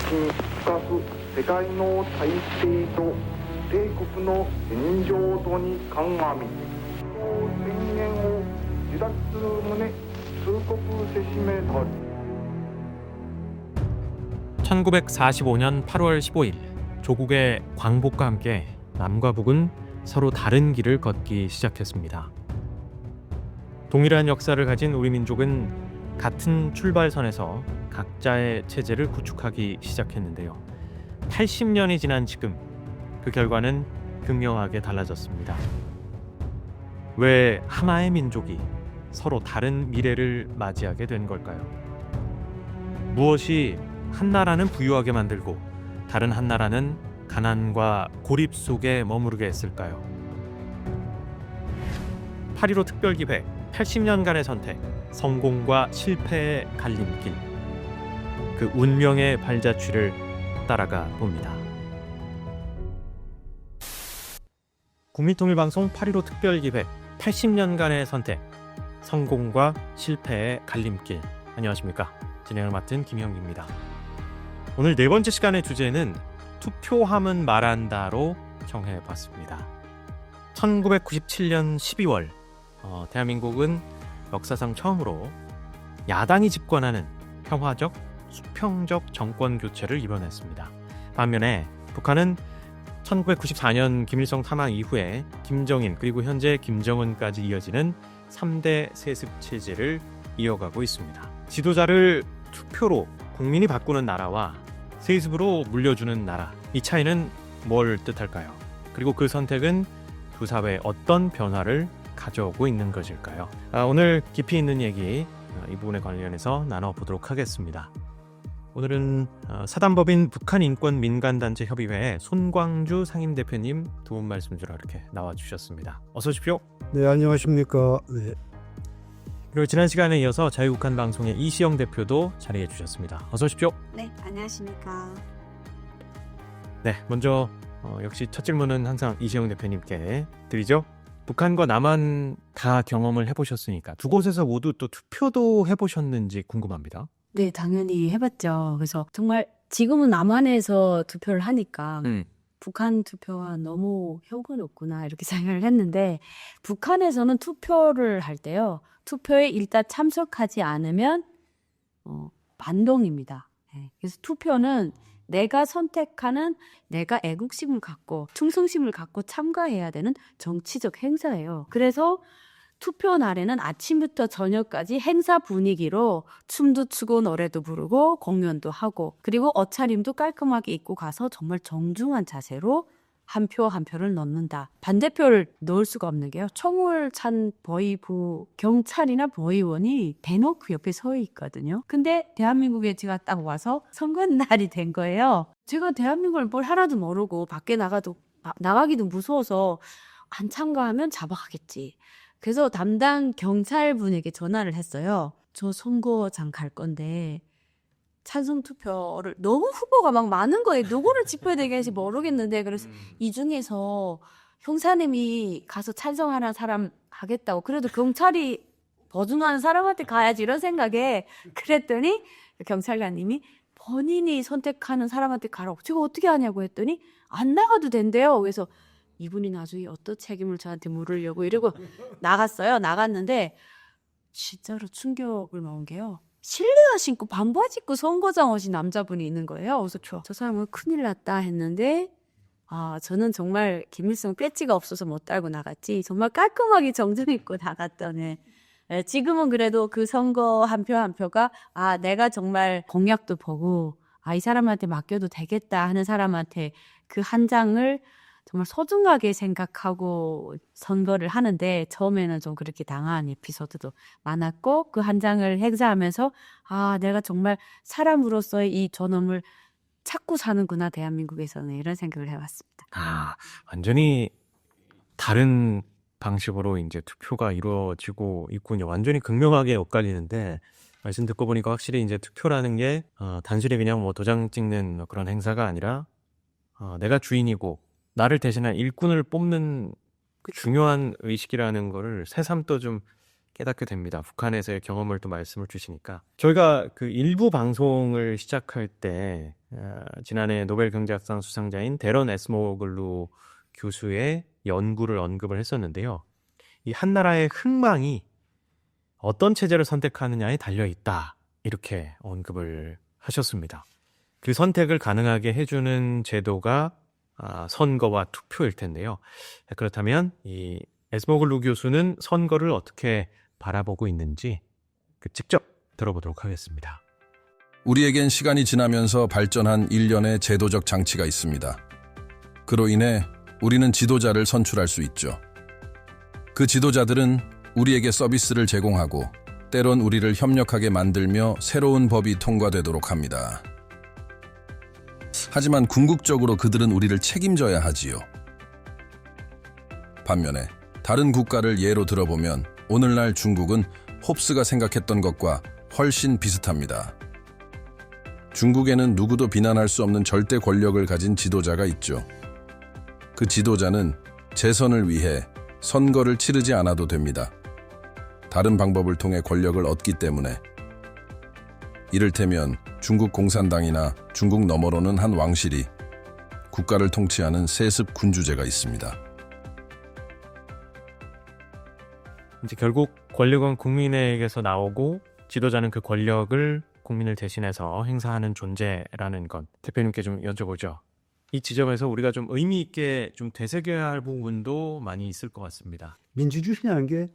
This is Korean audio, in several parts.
深く世界の大勢と帝国の現状とに鑑み宣言を受諾する旨通告せしめたる。 1945년 8월 15일 조국의 광복과 함께 남과 북은 서로 다른 길을 걷기 시작했습니다. 동일한 역사를 가진 우리 민족은 같은 출발선에서 각자의 체제를 구축하기 시작했는데요. 80년이 지난 지금 그 결과는 극명하게 달라졌습니다. 왜 하나의 민족이 서로 다른 미래를 맞이하게 된 걸까요? 무엇이 한 나라는 부유하게 만들고 다른 한 나라는 가난과 고립 속에 머무르게 했을까요? 8.15 특별기획 80년간의 선택, 성공과 실패의 갈림길, 그 운명의 발자취를 따라가 봅니다. 국민통일방송 8.15 특별기획 80년간의 선택, 성공과 실패의 갈림길. 안녕하십니까? 진행을 맡은 김형기입니다. 오늘 네 번째 시간의 주제는 투표함은 말한다로 정해봤습니다. 1997년 12월 대한민국은 역사상 처음으로 야당이 집권하는 평화적, 수평적 정권 교체를 이뤄냈습니다. 반면에 북한은 1994년 김일성 탄압 이후에 김정인 그리고 현재 김정은까지 이어지는 3대 세습 체제를 이어가고 있습니다. 지도자를 투표로 국민이 바꾸는 나라와 세습으로 물려주는 나라, 이 차이는 뭘 뜻할까요? 그리고 그 선택은 두 사회에 어떤 변화를 가져오고 있는 것일까요? 오늘 깊이 있는 얘기 이 부분에 관련해서 나눠보도록 하겠습니다. 오늘은 사단법인 북한인권민간단체 협의회 손광주 상임대표님 도움 말씀 주러 이렇게 나와주셨습니다. 어서 오십시오. 네, 안녕하십니까. 네. 그리고 지난 시간에 이어서 자유국한 방송의 이시영 대표도 자리해 주셨습니다. 어서 오십시오. 네, 안녕하십니까. 네, 먼저 역시 첫 질문은 항상 이시영 대표님께 드리죠. 북한과 남한 다 경험을 해보셨으니까 두 곳에서 모두 또 투표도 해보셨는지 궁금합니다. 네, 당연히 해봤죠. 그래서 정말 지금은 남한에서 투표를 하니까 북한 투표와 너무 혁은 없구나 이렇게 생각을 했는데, 북한에서는 투표를 할 때요, 투표에 일단 참석하지 않으면 반동입니다. 네, 그래서 투표는 내가 선택하는, 내가 애국심을 갖고 충성심을 갖고 참가해야 되는 정치적 행사예요. 그래서 투표 날에는 아침부터 저녁까지 행사 분위기로 춤도 추고 노래도 부르고 공연도 하고, 그리고 옷차림도 깔끔하게 입고 가서 정말 정중한 자세로 한 표 한 표를 넣는다. 반대표를 넣을 수가 없는 게요, 총을 찬 보위부 경찰이나 보위원이 대놓고 옆에 서 있거든요. 근데 대한민국에 제가 딱 와서 선거 날이 된 거예요. 제가 대한민국을 뭘 하나도 모르고 밖에 나가기도 무서워서 안 참가하면 잡아가겠지. 그래서 담당 경찰분에게 전화를 했어요. 저 선거장 갈 건데 찬성 투표를, 너무 후보가 막 많은 거예요. 누구를 짚어야 되겠는지 모르겠는데, 그래서 이 중에서 형사님이 가서 찬성하는 사람 하겠다고, 그래도 경찰이 보증하는 사람한테 가야지 이런 생각에 그랬더니 경찰관님이 본인이 선택하는 사람한테 가라고. 제가 어떻게 하냐고 했더니 안 나가도 된대요. 그래서 이분이 나중에 어떤 책임을 저한테 물으려고 이러고 나갔어요. 나갔는데 진짜로 충격을 먹은 게요, 실내화 신고 반바지 입고 선거장 오신 남자분이 있는 거예요. 그래서 저 사람은 큰일 났다 했는데, 저는 정말 김일성 배지가 없어서 못 달고 나갔지, 정말 깔끔하게 정장 입고 나갔더니, 지금은 그래도 그 선거 한 표 한 표가 내가 정말 공약도 보고 이 사람한테 맡겨도 되겠다 하는 사람한테 그 한 장을 정말 소중하게 생각하고 선거를 하는데, 처음에는 좀 그렇게 당한 에피소드도 많았고, 그 한 장을 행사하면서 내가 정말 사람으로서의 이 존엄을 찾고 사는구나 대한민국에서는, 이런 생각을 해봤습니다. 완전히 다른 방식으로 이제 투표가 이루어지고 있군요. 완전히 극명하게 엇갈리는데, 말씀 듣고 보니까 확실히 이제 투표라는 게 단순히 그냥 뭐 도장 찍는 그런 행사가 아니라 내가 주인이고 나를 대신한 일꾼을 뽑는 중요한 의식이라는 거를 새삼 또 좀 깨닫게 됩니다. 북한에서의 경험을 또 말씀을 주시니까. 저희가 그 일부 방송을 시작할 때 지난해 노벨 경제학상 수상자인 데런 에스모글루 교수의 연구를 언급을 했었는데요. 이 한 나라의 흥망이 어떤 체제를 선택하느냐에 달려 있다. 이렇게 언급을 하셨습니다. 그 선택을 가능하게 해주는 제도가 선거와 투표일 텐데요. 그렇다면 이 에스모글루 교수는 선거를 어떻게 바라보고 있는지 직접 들어보도록 하겠습니다. 우리에겐 시간이 지나면서 발전한 일련의 제도적 장치가 있습니다. 그로 인해 우리는 지도자를 선출할 수 있죠. 그 지도자들은 우리에게 서비스를 제공하고 때론 우리를 협력하게 만들며 새로운 법이 통과되도록 합니다. 하지만 궁극적으로 그들은 우리를 책임져야 하지요. 반면에 다른 국가를 예로 들어보면 오늘날 중국은 홉스가 생각했던 것과 훨씬 비슷합니다. 중국에는 누구도 비난할 수 없는 절대 권력을 가진 지도자가 있죠. 그 지도자는 재선을 위해 선거를 치르지 않아도 됩니다. 다른 방법을 통해 권력을 얻기 때문에. 이를테면 중국 공산당이나 중국 너머로는 한 왕실이 국가를 통치하는 세습 군주제가 있습니다. 이제 결국 권력은 국민에게서 나오고 지도자는 그 권력을 국민을 대신해서 행사하는 존재라는 것. 대표님께 좀 여쭤보죠. 이 지점에서 우리가 좀 의미 있게 좀 되새겨야 할 부분도 많이 있을 것 같습니다. 민주주의라는 게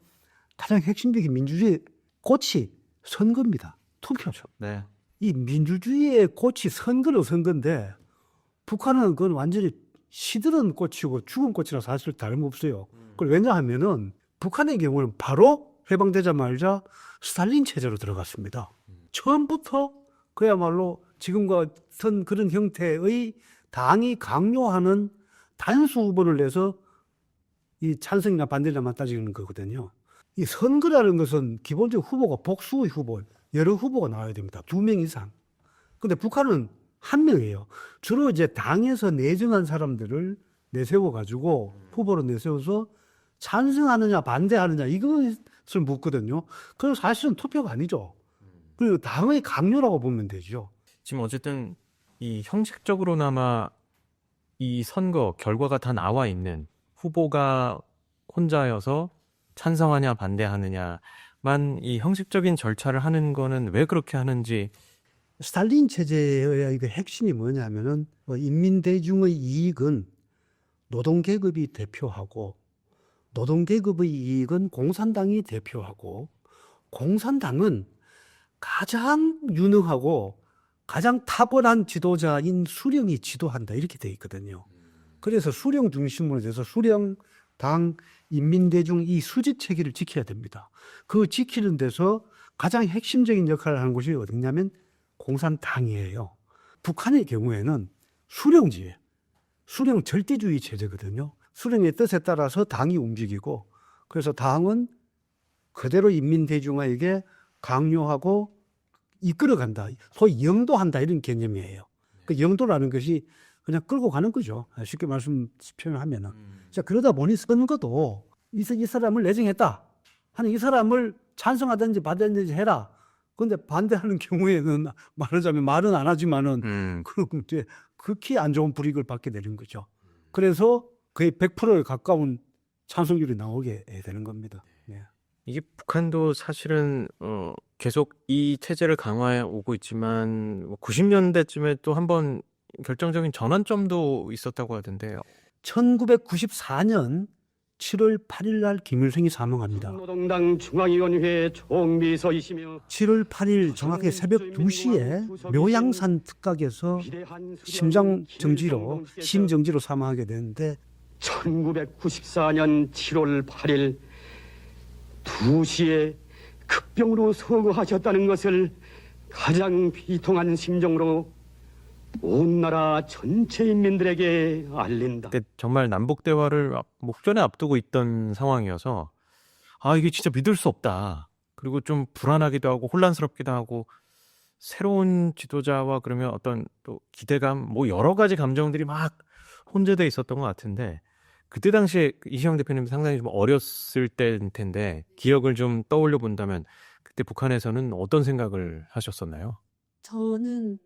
가장 핵심적인 민주주의의 꽃이 선거입니다. 투표죠. 네. 이 민주주의의 꽃이 선거인데 북한은 그건 완전히 시들은 꽃이고 죽은 꽃이라 사실 다름없어요. 그걸 왜냐하면은 북한의 경우는 바로 해방되자마자 스탈린 체제로 들어갔습니다. 처음부터 그야말로 지금과 같은 그런 형태의 당이 강요하는 단수 후보를 내서 이 찬성이나 반대냐만 따지는 거거든요. 이 선거라는 것은 기본적으로 후보가 복수의 후보, 여러 후보가 나와야 됩니다. 2명 이상. 근데 북한은 1명이에요. 주로 이제 당에서 내정한 사람들을 내세워가지고 후보로 내세워서 찬성하느냐 반대하느냐 이것을 묻거든요. 그래서 사실은 투표가 아니죠. 그리고 당의 강요라고 보면 되죠. 지금 어쨌든 이 형식적으로나마 이 선거 결과가 다 나와 있는 후보가 혼자여서 찬성하냐 반대하느냐만 이 형식적인 절차를 하는 거는 왜 그렇게 하는지. 스탈린 체제의 핵심이 뭐냐면은 인민대중의 이익은 노동계급이 대표하고 노동계급의 이익은 공산당이 대표하고 공산당은 가장 유능하고 가장 탁월한 지도자인 수령이 지도한다 이렇게 돼 있거든요. 그래서 수령 중심으로 돼서 수령, 당, 인민대중 이 수직 체계를 지켜야 됩니다. 그 지키는 데서 가장 핵심적인 역할을 하는 곳이 어디냐면 공산당이에요. 북한의 경우에는 수령제예요. 수령 절대주의 체제거든요. 수령의 뜻에 따라서 당이 움직이고 그래서 당은 그대로 인민대중에게 강요하고 이끌어간다. 소위 영도한다 이런 개념이에요. 그 영도라는 것이 그냥 끌고 가는 거죠. 쉽게 표현하면은. 자, 그러다 보니 선거도 이 사람을 내정했다 하는 이 사람을 찬성하든지 반대하든지 해라. 그런데 반대하는 경우에는 말하자면 말은 안 하지만은 그럼 이제 극히 안 좋은 불이익을 받게 되는 거죠. 그래서 거의 100%에 가까운 찬성률이 나오게 되는 겁니다. 네. 이게 북한도 사실은 계속 이 체제를 강화해 오고 있지만 90년대쯤에 또 한번 결정적인 전환점도 있었다고 하던데요. 1994년 7월 8일 날 김일성이 사망합니다. 노동당 중앙위원회 총비서이시며 7월 8일 정확히 새벽 2시에 묘양산 특각에서 심정지로 사망하게 되는데 1994년 7월 8일 2시에 극병으로 서거하셨다는 것을 가장 비통한 심정으로 온 나라 전체 인민들에게 알린다. 그때 정말 남북 대화를 목전에 앞두고 있던 상황이어서 이게 진짜 믿을 수 없다. 그리고 좀 불안하기도 하고 혼란스럽기도 하고 새로운 지도자와 그러면 어떤 또 기대감 여러 가지 감정들이 막 혼재돼 있었던 것 같은데 그때 당시에 이시영 대표님 상당히 좀 어렸을 때일 텐데 기억을 좀 떠올려 본다면 그때 북한에서는 어떤 생각을 하셨었나요? 저는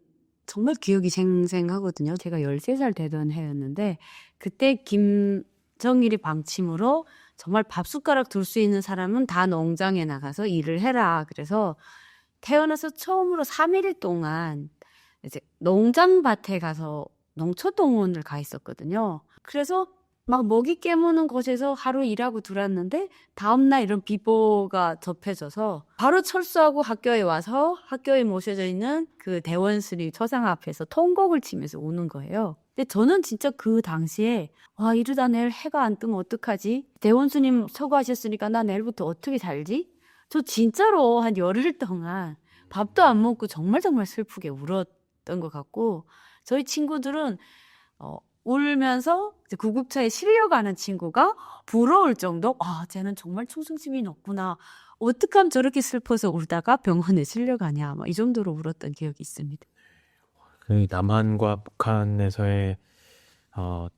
정말 기억이 생생하거든요. 제가 13살 되던 해였는데 그때 김정일이 방침으로 정말 밥숟가락 둘 수 있는 사람은 다 농장에 나가서 일을 해라. 그래서 태어나서 처음으로 3일 동안 이제 농장밭에 가서 농촌동원을 가 있었거든요. 그래서 막 먹이 깨무는 곳에서 하루 일하고 들어왔는데 다음날 이런 비보가 접해져서 바로 철수하고 학교에 와서 학교에 모셔져 있는 그 대원스님 초상 앞에서 통곡을 치면서 우는 거예요. 근데 저는 진짜 그 당시에 와 이러다 내일 해가 안 뜨면 어떡하지? 대원스님 서거하셨으니까 나 내일부터 어떻게 살지? 저 진짜로 한 열흘 동안 밥도 안 먹고 정말 슬프게 울었던 것 같고 저희 친구들은 울면서 이제 구급차에 실려가는 친구가 부러울 정도 쟤는 정말 충성심이 높구나. 어떻게 하면 저렇게 슬퍼서 울다가 병원에 실려가냐. 이 정도로 울었던 기억이 있습니다. 그 남한과 북한에서의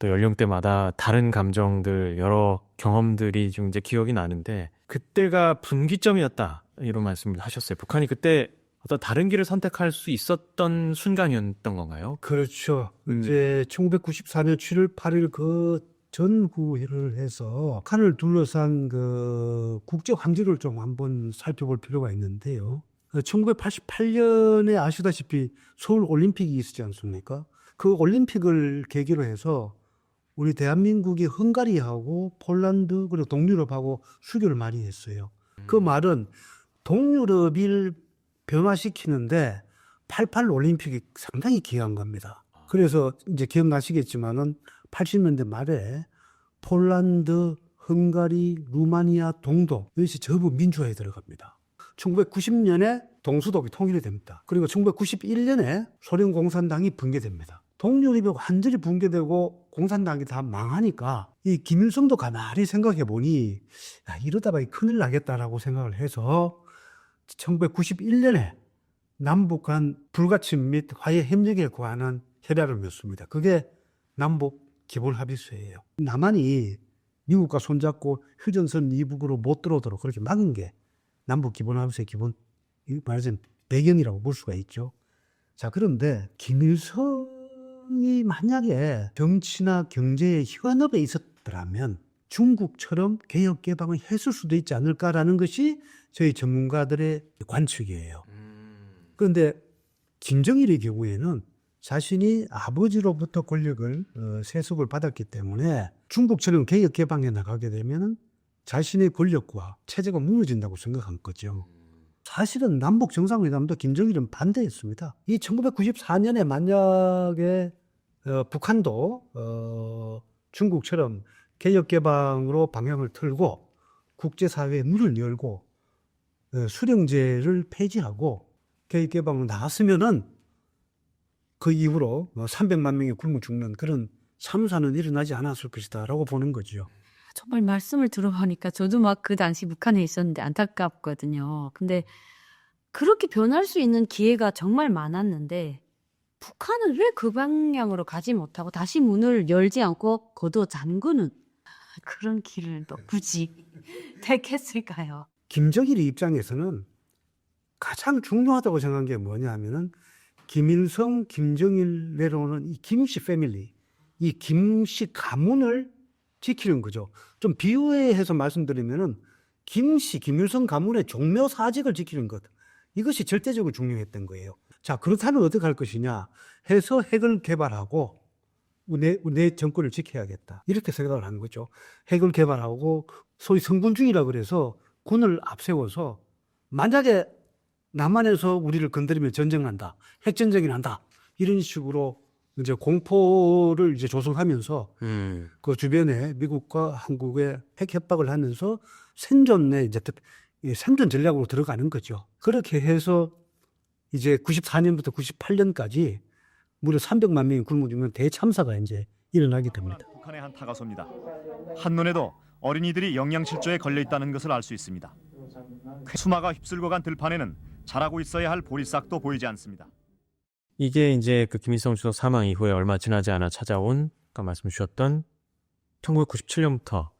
또 연령대마다 다른 감정들, 여러 경험들이 좀 이제 기억이 나는데 그때가 분기점이었다 이런 말씀을 하셨어요. 북한이 그때 어떤 다른 길을 선택할 수 있었던 순간이었던 건가요? 그렇죠. 이제 1994년 7월 8일 그 전후를 해서 북한을 둘러싼 그 국제 환경을 좀 한번 살펴볼 필요가 있는데요. 1988년에 아시다시피 서울 올림픽이 있었지 않습니까? 그 올림픽을 계기로 해서 우리 대한민국이 헝가리하고 폴란드 그리고 동유럽하고 수교를 많이 했어요. 그 말은 동유럽을 변화시키는데 88 올림픽이 상당히 귀한 겁니다. 그래서 이제 기억나시겠지만은 80년대 말에 폴란드, 헝가리, 루마니아, 동독 이것이 전부 민주화에 들어갑니다. 1990년에 동수독이 통일이 됩니다. 그리고 1991년에 소련 공산당이 붕괴됩니다. 동유럽이 완전히 붕괴되고 공산당이 다 망하니까 이 김일성도 가만히 생각해 보니 이러다가 큰일 나겠다라고 생각을 해서 1991년에 남북 간 불가침 및 화해 협력에 관한 협약을 맺습니다. 그게 남북 기본합의서예요. 남한이 미국과 손잡고 휴전선 이북으로 못 들어오도록 그렇게 막은 게 남북 기본합의서의 기본 말하자면 배경이라고 볼 수가 있죠. 자, 그런데 김일성이 만약에 정치나 경제의 현업에 있었더라면 중국처럼 개혁 개방을 했을 수도 있지 않을까라는 것이 저희 전문가들의 관측이에요. 그런데 김정일의 경우에는 자신이 아버지로부터 권력을 세습을 받았기 때문에 중국처럼 개혁 개방에 나가게 되면 자신의 권력과 체제가 무너진다고 생각한 거죠. 사실은 남북 정상회담도 김정일은 반대했습니다. 이 1994년에 만약에 북한도 중국처럼 개혁 개방으로 방향을 틀고 국제사회에 문을 열고 수령제를 폐지하고 개혁 개방으로 나왔으면은 그 이후로 300만 명이 굶어 죽는 그런 참사는 일어나지 않았을 것이다라고 보는 거죠. 정말 말씀을 들어보니까 저도 막 그 당시 북한에 있었는데 안타깝거든요. 근데 그렇게 변할 수 있는 기회가 정말 많았는데 북한은 왜 그 방향으로 가지 못하고 다시 문을 열지 않고 거둬 잠그는 그런 길을 또 굳이 택했을까요? 김정일의 입장에서는 가장 중요하다고 생각한 게 뭐냐 하면은 김일성, 김정일 내려오는 이 김씨 패밀리, 이 김씨 가문을 지키는 거죠. 좀 비유해서 말씀드리면은 김씨, 김일성 가문의 종묘 사직을 지키는 것. 이것이 절대적으로 중요했던 거예요. 자, 그렇다면 어떻게 할 것이냐 해서 핵을 개발하고 내 정권을 지켜야겠다. 이렇게 생각을 하는 거죠. 핵을 개발하고 소위 성군주의라 그래서 군을 앞세워서 만약에 남한에서 우리를 건드리면 전쟁난다. 핵전쟁이 난다. 이런 식으로 이제 공포를 이제 조성하면서 그 주변에 미국과 한국의 핵 협박을 하면서 생존에 이제 생존 전략으로 들어가는 거죠. 그렇게 해서 이제 94년부터 98년까지 무려 300만 명이 굶어 죽는 대참사가 이제 일어나게 됩니다. 북한의 한 타가소입니다. 한눈에도 어린이들이 영양실조에 걸려 있다는 것을 알 수 있습니다. 수마가 휩쓸고 간 들판에는 자라고 있어야 할 보리싹도 보이지 않습니다. 이게 이제 그 김일성 주석 사망 이후에 얼마 지나지 않아 찾아온 아까 말씀 주셨던 1997년부터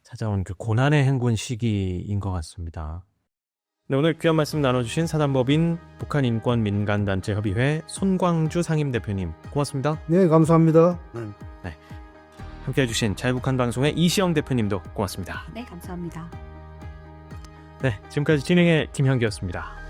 찾아온 그 고난의 행군 시기인 것 같습니다. 네, 오늘 귀한 말씀 나눠주신 사단법인 북한인권민간단체협의회 손광주 상임대표님 고맙습니다. 네, 감사합니다. 함께해 주신 자유북한 방송의 이시영 대표님도 고맙습니다. 네, 감사합니다. 네, 지금까지 진행의 김현기였습니다.